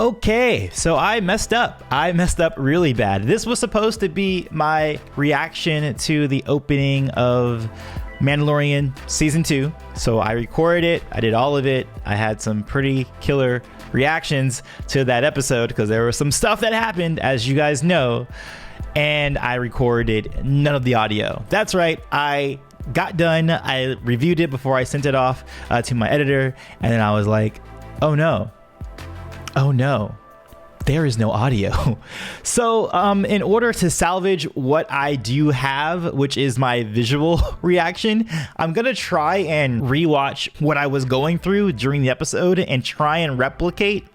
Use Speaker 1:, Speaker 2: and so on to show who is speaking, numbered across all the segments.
Speaker 1: Okay, so I messed up. I messed up really bad. This was supposed to be my reaction to the opening of Mandalorian Season 2. So I recorded it. I did all of it. I had some pretty killer reactions to that episode because there was some stuff that happened, as you guys know, and I recorded none of the audio. That's right. I got done. I reviewed it before I sent it off to my editor, and then I was like, oh no, there is no audio. So in order to salvage what I do have, which is my visual reaction, I'm gonna try and rewatch what I was going through during the episode and try and replicate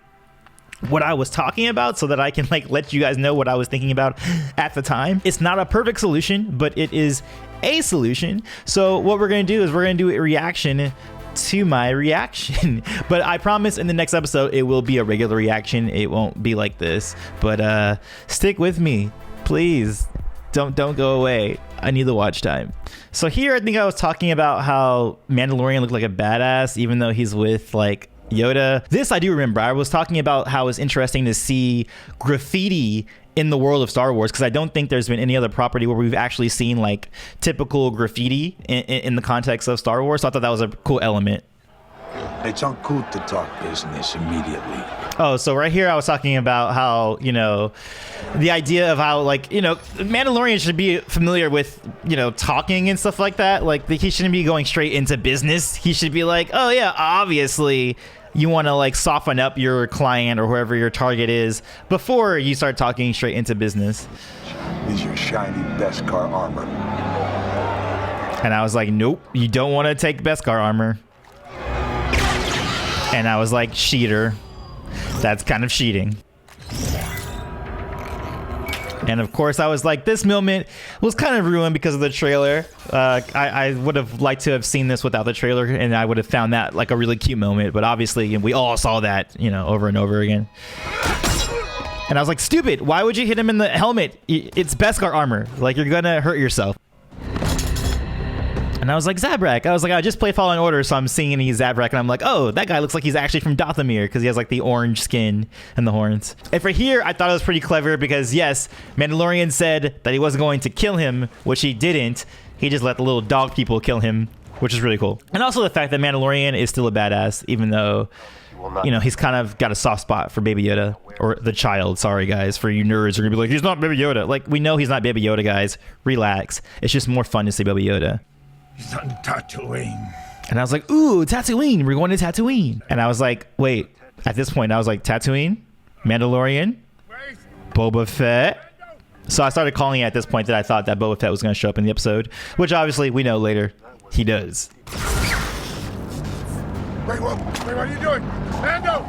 Speaker 1: what I was talking about so that I can like let you guys know what I was thinking about at the time. It's not a perfect solution, but it is a solution. So what we're gonna do is we're gonna do a reaction to my reaction, but I promise in the next episode it will be a regular reaction. It won't be like this, but stick with me, please. Don't go away. I need the watch time. So here I think I was talking about how Mandalorian looked like a badass even though he's with like Yoda. This I do remember. I was talking about how it's interesting to see graffiti in the world of Star Wars, because I don't think there's been any other property where we've actually seen like typical graffiti in the context of Star Wars. So I thought that was a cool element.
Speaker 2: It's uncool to talk business immediately.
Speaker 1: Oh, so right here I was talking about how, you know, the idea of how, like, you know, Mandalorian should be familiar with, you know, talking and stuff like that. Like, he shouldn't be going straight into business. He should be like, oh yeah, obviously you want to like soften up your client or whoever your target is before you start talking straight into business.
Speaker 2: Is your shiny Beskar armor?
Speaker 1: And I was like, nope, you don't want to take Beskar armor. And I was like, cheater. That's kind of cheating. And of course I was like, this moment was kind of ruined because of the trailer. I would have liked to have seen this without the trailer, and I would have found that like a really cute moment, but obviously we all saw that, you know, over and over again. And I was like, stupid, why would you hit him in the helmet? It's Beskar armor, like you're gonna hurt yourself. And I was like, Zabrak. I was like, I just played Fallen Order, so I'm seeing he's Zabrak, and I'm like, oh, that guy looks like he's actually from Dothamir because he has like the orange skin and the horns. And for here, I thought it was pretty clever because yes, Mandalorian said that he wasn't going to kill him, which he didn't. He just let the little dog people kill him, which is really cool. And also the fact that Mandalorian is still a badass, even though, you know, he's kind of got a soft spot for Baby Yoda, or the child. Sorry guys, for you nerds who are gonna be like, he's not Baby Yoda. Like, we know he's not Baby Yoda, guys. Relax. It's just more fun to say Baby Yoda.
Speaker 2: He's on Tatooine.
Speaker 1: And I was like, ooh, Tatooine. We're going to Tatooine. And I was like, wait, at this point, I was like, Tatooine? Mandalorian? Boba Fett? So I started calling it at this point that I thought that Boba Fett was going to show up in the episode, which obviously we know later he does.
Speaker 2: Wait, what are you doing? Mando!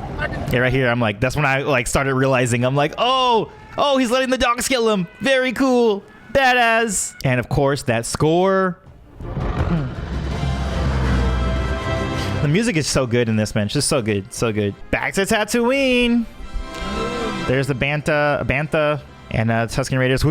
Speaker 1: Yeah, right here, I'm like, that's when I like started realizing, I'm like, oh, he's letting the dogs kill him. Very cool. Badass. And of course, that score. The music is so good in this, man. It's just so good, so good. Back to Tatooine. There's the Bantha and Tusken Raiders.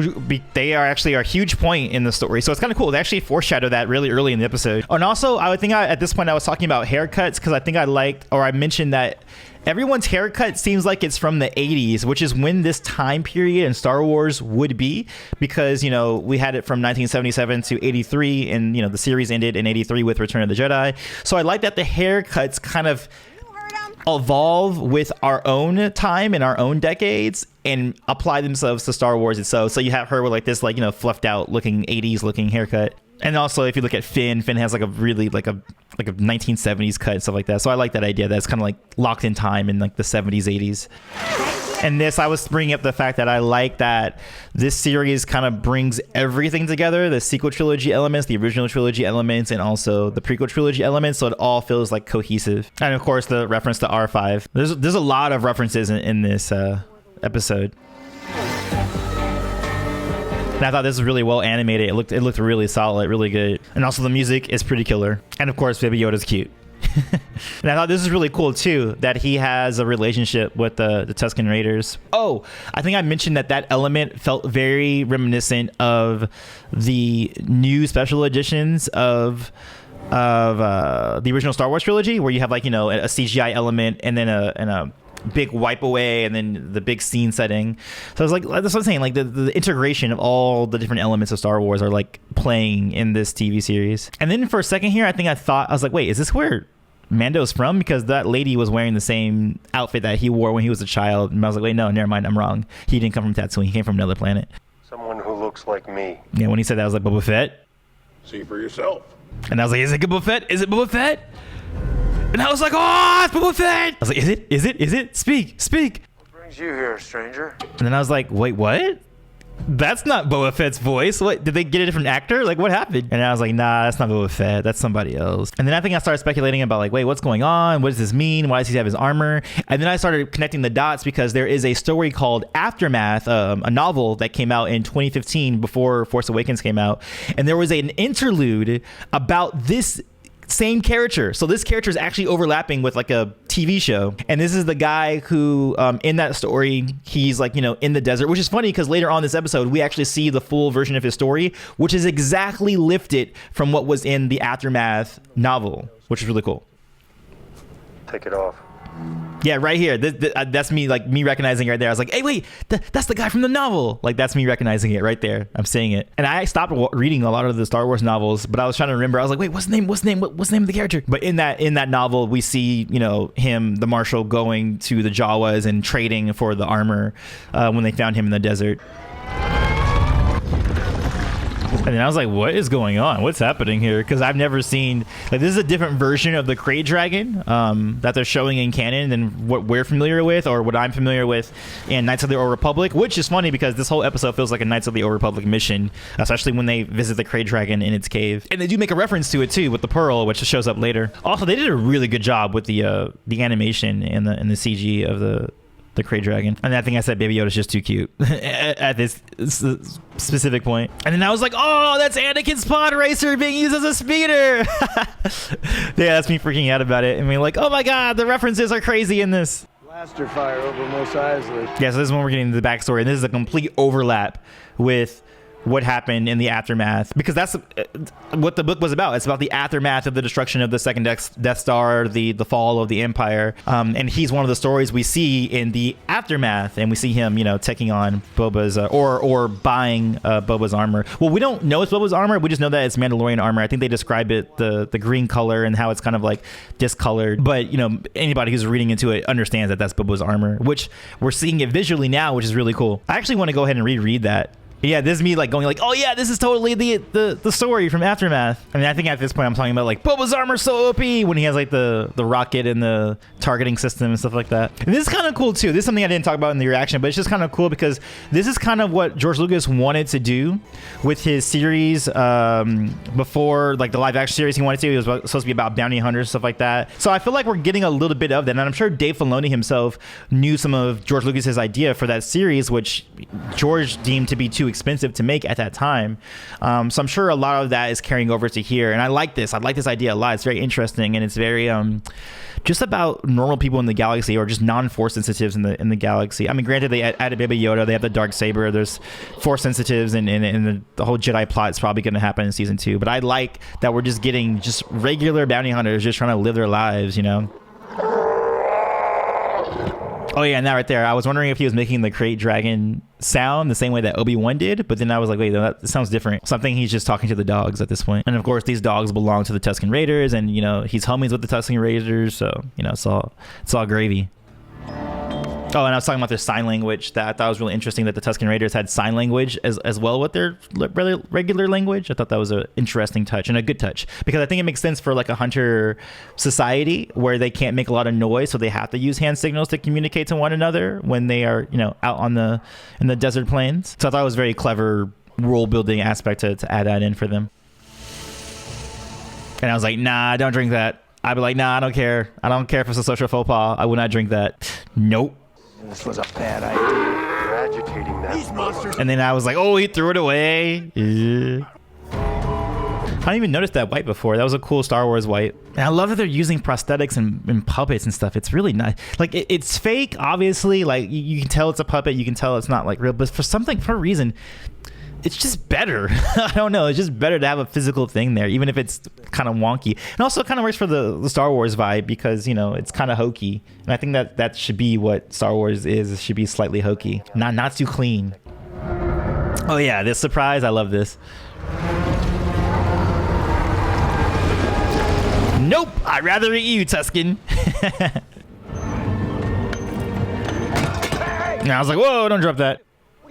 Speaker 1: They are actually a huge point in the story, so it's kind of cool. They actually foreshadow that really early in the episode. And also, I would think at this point I was talking about haircuts because I think I mentioned that everyone's haircut seems like it's from the 80s, which is when this time period in Star Wars would be, because, you know, we had it from 1977 to 83, and, you know, the series ended in 83 with Return of the Jedi. So I like that the haircuts kind of evolve with our own time and our own decades and apply themselves to Star Wars itself. So you have her with like this, like, you know, fluffed out looking 80s looking haircut. And also, if you look at Finn has like a really like a 1970s cut and stuff like that. So I like that idea that's kind of like locked in time in like the 70s, 80s. And this, I was bringing up the fact that I like that this series kind of brings everything together, the sequel trilogy elements, the original trilogy elements, and also the prequel trilogy elements, so it all feels like cohesive. And of course, the reference to R5. There's a lot of references in this episode. And I thought this was really well animated. It looked really solid, really good. And also the music is pretty killer. And of course, Baby Yoda's cute. And I thought this is really cool too, that he has a relationship with the Tusken Raiders. Oh, I think I mentioned that element felt very reminiscent of the new special editions of the original Star Wars trilogy, where you have, like, you know, a CGI element and then a big wipe away and then the big scene setting. So I was like, that's what I'm saying. Like the integration of all the different elements of Star Wars are like playing in this TV series. And then for a second here, I was like, wait, is this where Mando's from? Because that lady was wearing the same outfit that he wore when he was a child. And I was like, wait, no, never mind, I'm wrong. He didn't come from Tatooine. He came from another planet.
Speaker 3: Someone who looks like me.
Speaker 1: Yeah, when he said that, I was like, Boba Fett?
Speaker 2: See for yourself.
Speaker 1: And I was like, is it Boba Fett? Is it Boba Fett? And I was like, oh, it's Boba Fett. I was like, is it? Is it? Is it? Speak.
Speaker 3: What brings you here, stranger?
Speaker 1: And then I was like, wait, what? That's not Boba Fett's voice. What? Did they get a different actor? Like, what happened? And I was like, nah, that's not Boba Fett. That's somebody else. And then I think I started speculating about like, wait, what's going on? What does this mean? Why does he have his armor? And then I started connecting the dots because there is a story called Aftermath, a novel that came out in 2015 before Force Awakens came out. And there was an interlude about this same character. So this character is actually overlapping with like a TV show. And this is the guy who, in that story, he's like, in the desert, which is funny because later on this episode, we actually see the full version of his story, which is exactly lifted from what was in the Aftermath novel, which is really cool.
Speaker 3: Take it off.
Speaker 1: Yeah, right here. That's me, like me recognizing it right there. I was like, hey, wait, that's the guy from the novel. Like that's me recognizing it right there. I'm saying it. And I stopped reading a lot of the Star Wars novels, but I was trying to remember. I was like, wait, what's the name of the character? But in that novel, we see, him, the Marshal, going to the Jawas and trading for the armor when they found him in the desert. And then I was like, what is going on? What's happening here? Because I've never seen, like, this is a different version of the Krayt dragon that they're showing in canon than what we're familiar with or what I'm familiar with in Knights of the Old Republic, which is funny because this whole episode feels like a Knights of the Old Republic mission, especially when they visit the Krayt dragon in its cave. And they do make a reference to it too with the pearl, which shows up later. Also, they did a really good job with the animation and the CG of the Krayt dragon. And I think I said Baby Yoda's just too cute at this specific point. And then I was like, oh, that's Anakin's pod racer being used as a speeder. Yeah, that's me freaking out about it. I mean, like, oh my god, the references are crazy in this.
Speaker 4: Blaster fire over Mos Eisley.
Speaker 1: Yeah, so this is when we're getting into the backstory, and this is a complete overlap with what happened in the aftermath, because that's what the book was about. It's about the aftermath of the destruction of the second Death Star, the fall of the Empire, and he's one of the stories we see in the aftermath, and we see him, taking on Boba's or buying Boba's armor. Well, we don't know it's Boba's armor. We just know that it's Mandalorian armor. I think they describe it the green color and how it's kind of like discolored, but anybody who's reading into it understands that that's Boba's armor, which we're seeing it visually now, which is really cool. I actually want to go ahead and reread that. Yeah, this is me like going like, oh yeah, this is totally the story from Aftermath. I mean, I think at this point I'm talking about like Boba's armor so OP when he has like the rocket and the targeting system and stuff like that. And this is kind of cool too. This is something I didn't talk about in the reaction, but it's just kind of cool because this is kind of what George Lucas wanted to do with his series before, like the live action series he wanted to. It was supposed to be about bounty hunters and stuff like that. So I feel like we're getting a little bit of that, and I'm sure Dave Filoni himself knew some of George Lucas's idea for that series, which George deemed to be too expensive to make at that time. So I'm sure a lot of that is carrying over to here, and I like this idea a lot. It's very interesting, and it's very just about normal people in the galaxy, or just non-force sensitives in the galaxy. I mean, granted, they added Baby Yoda, they have the dark saber, there's force sensitives, and the whole Jedi plot is probably going to happen in season 2. But I like that we're just getting just regular bounty hunters just trying to live their lives, Oh yeah, and that right there, I was wondering if he was making the Krayt dragon sound the same way that Obi-Wan did, but then I was like, wait, no, that sounds different. So I'm thinking he's just talking to the dogs at this point. And of course, these dogs belong to the Tusken Raiders, and he's homies with the Tusken Raiders, so it's all gravy. Oh, and I was talking about their sign language. That I thought was really interesting that the Tusken Raiders had sign language as well with their regular language. I thought that was an interesting touch and a good touch, because I think it makes sense for like a hunter society where they can't make a lot of noise, so they have to use hand signals to communicate to one another when they are out in the desert plains. So I thought it was a very clever world building aspect to add that in for them. And I was like, nah, don't drink that. I'd be like, nah, I don't care. I don't care if it's a social faux pas. I would not drink that. Nope.
Speaker 4: This was a bad idea.
Speaker 3: You're agitating that.
Speaker 4: These monsters.
Speaker 1: And then I was like, oh, he threw it away. I didn't even notice that white before. That was a cool Star Wars white. And I love that they're using prosthetics and puppets and stuff. It's really nice. Like, it's fake, obviously. Like, you can tell it's a puppet. You can tell it's not, like, real. But for a reason, it's just better. I don't know. It's just better to have a physical thing there, even if it's kind of wonky. And also kind of works for the Star Wars vibe because, you know, it's kind of hokey. And I think that should be what Star Wars is. It should be slightly hokey. Not too clean. Oh yeah, this surprise. I love this. Nope. I'd rather eat you, Tusken. And I was like, whoa, don't drop that.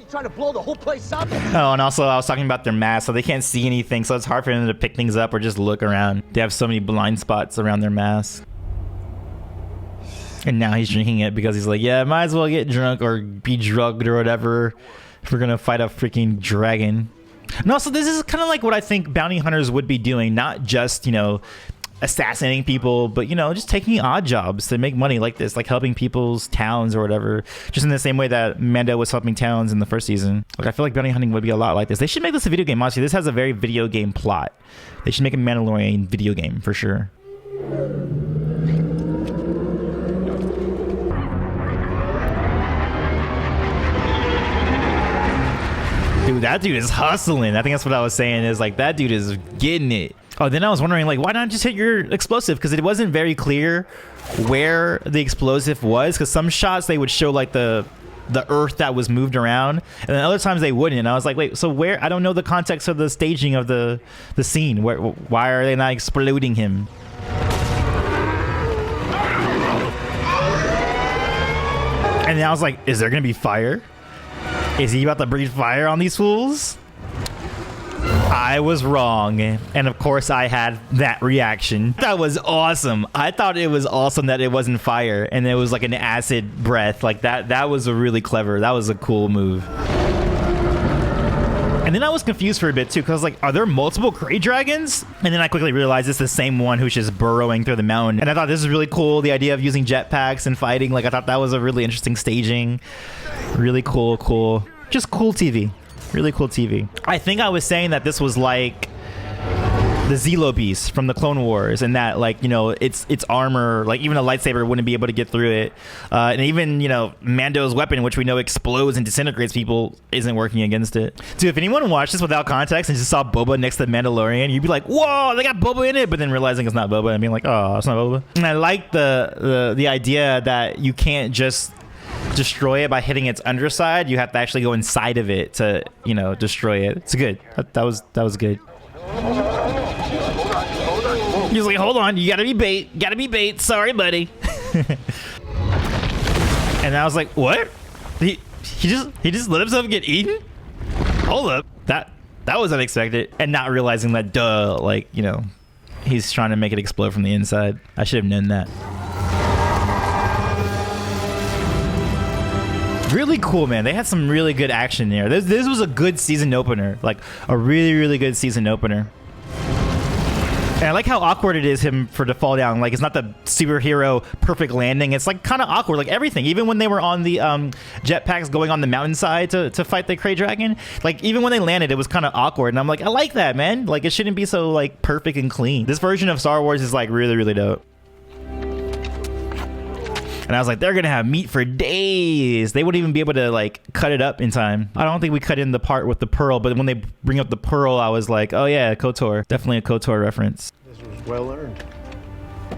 Speaker 5: Trying to blow the whole place up.
Speaker 1: Oh, and also I was talking about their masks, so they can't see anything, so it's hard for them to pick things up or just look around. They have so many blind spots around their masks. And now he's drinking it because he's like, yeah, might as well get drunk or be drugged or whatever if we're gonna fight a freaking dragon. And also, this is kind of like what I think bounty hunters would be doing, not just, you know, assassinating people, but, you know, just taking odd jobs to make money like this, like helping people's towns or whatever, just in the same way that Mando was helping towns in the first season. Like, I feel like bounty hunting would be a lot like this. They should make this a video game, honestly. This has a very video game plot. They should make a Mandalorian video game for sure. Dude, that dude is hustling. I think that's what I was saying, is like, that dude is getting it. Oh, then I was wondering, like, why not just hit your explosive? Because it wasn't very clear where the explosive was. Because some shots they would show like the earth that was moved around, and then other times they wouldn't. And I was like, wait, so where? I don't know the context of the staging of the scene. Why are they not exploding him? And then I was like, is there gonna be fire? Is he about to breathe fire on these fools? I was wrong, and of course I had that reaction. That was awesome. I thought it was awesome that it wasn't fire and it was like an acid breath. Like that was a really clever, that was a cool move. And then I was confused for a bit too, because like, are there multiple Krayt dragons? And then I quickly realized it's the same one who's just burrowing through the mountain. And I thought this is really cool, the idea of using jetpacks and fighting. Like, I thought that was a really interesting staging. Really cool. Just cool TV. Really cool TV. I think I was saying that this was like the Zelo Beast from the Clone Wars, and that, like, you know, its armor, like even a lightsaber wouldn't be able to get through it, and even, you know, Mando's weapon, which we know explodes and disintegrates people, isn't working against it. Dude, if anyone watched this without context and just saw Boba next to Mandalorian, you'd be like, whoa, they got Boba in it, but then realizing it's not Boba and being like, oh, it's not Boba. And I like the idea that you can't just destroy it by hitting its underside. You have to actually go inside of it to, you know, destroy it. It's good. That was good. He's like, hold on, you gotta be bait. Sorry, buddy. And I was like, what? He just let himself get eaten? Hold up. That was unexpected. And not realizing that, duh, like, you know, he's trying to make it explode from the inside. I should have known that. Really cool, man. They had some really good action there. This was a good season opener. Like, a really good season opener. And I like how awkward it is for to fall down. Like, it's not the superhero perfect landing. It's like kind of awkward, like everything. Even when they were on the jetpacks going on the mountainside to fight the Krayt dragon, like even when they landed, it was kind of awkward. And I'm like, I like that, man. Like, it shouldn't be so like perfect and clean. This version of Star Wars is like really dope. And I was like, they're gonna have meat for days. They wouldn't even be able to like cut it up in time. I don't think we cut in the part with the pearl, but when they bring up the pearl, I was like, oh yeah, KOTOR. Definitely a KOTOR reference.
Speaker 2: This was well earned.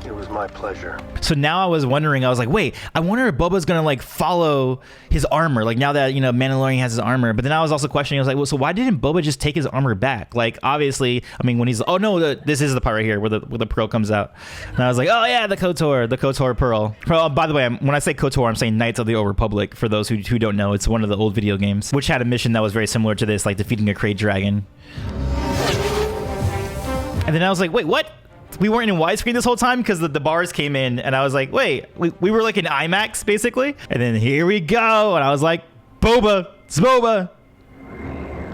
Speaker 3: It was my pleasure.
Speaker 1: So now I was wondering, I was like, wait, I wonder if Boba's gonna like follow his armor, like now that, you know, Mandalorian has his armor. But then I was also questioning, I was like, well, so why didn't Boba just take his armor back? Like, obviously, I mean, when he's, oh no, this is the part right here where the pearl comes out. And I was like, oh yeah, the KOTOR pearl. Oh, by the way, when I say KOTOR, I'm saying Knights of the Old Republic. For those who don't know, it's one of the old video games, which had a mission that was very similar to this, like defeating a Krayt dragon. And then I was like, wait, what? We weren't in widescreen this whole time because the bars came in, and I was like, wait, we were like in IMAX basically. And then here we go, and I was like, Boba, it's Boba.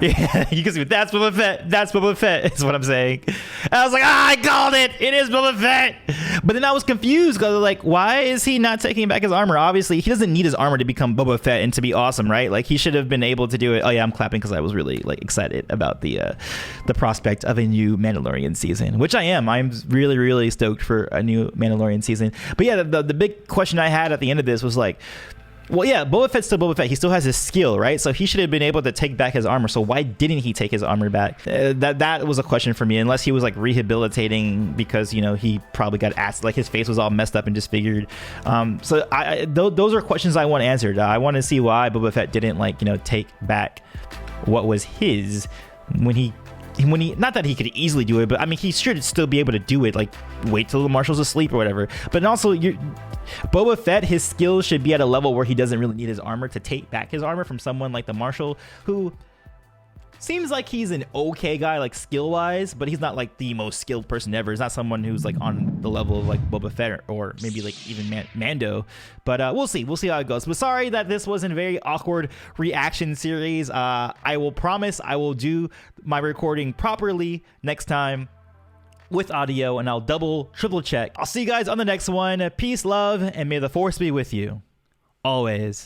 Speaker 1: Yeah, you can see that's Boba Fett. That's Boba Fett is what I'm saying. And I was like, I called it. It is Boba Fett. But then I was confused because like, why is he not taking back his armor? Obviously, he doesn't need his armor to become Boba Fett and to be awesome, right? Like, he should have been able to do it. Oh yeah, I'm clapping because I was really like excited about the prospect of a new Mandalorian season, which I am. I'm really stoked for a new Mandalorian season. But yeah, the big question I had at the end of this was like, Well, yeah, Boba Fett's still Boba Fett. He still has his skill, right? So he should have been able to take back his armor. So why didn't he take his armor back? That was a question for me. Unless he was like rehabilitating because, you know, he probably got asked, like his face was all messed up and disfigured. So those are questions I want answered. I want to see why Boba Fett didn't, like, you know, take back what was his when he not that he could easily do it, but I mean, he should still be able to do it, like wait till the Marshal's asleep or whatever. But also, Boba Fett, his skills should be at a level where he doesn't really need his armor to take back his armor from someone like the Marshal, who seems like he's an okay guy, like skill wise, but he's not like the most skilled person ever. He's not someone who's like on the level of like Boba Fett or maybe like even Mando. But we'll see how it goes. But sorry that this wasn't a very awkward reaction series. I will promise I will do my recording properly next time with audio, and I'll triple check. I'll see you guys on the next one. Peace, love, and may the force be with you always.